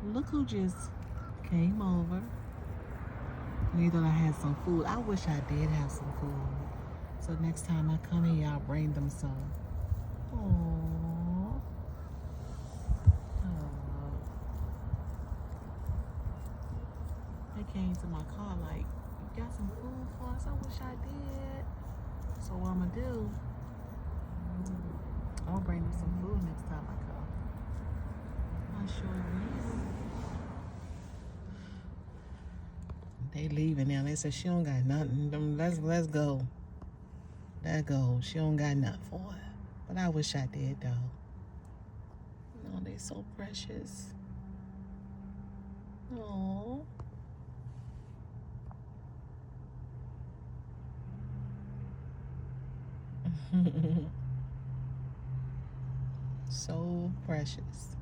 Look who just came over. We thought I had some food. I wish I did have some food. So next time I come here, I'll bring them some. Aww. Aww. They came to my car like, you got some food for us? I wish I did. So what I'm gonna do, I'm gonna bring them some food next time I come. I sure will. They leaving now. They said she don't got nothing. Let's go. Let go. She don't got nothing for her. But I wish I did though. Oh, they so precious. Oh. So precious.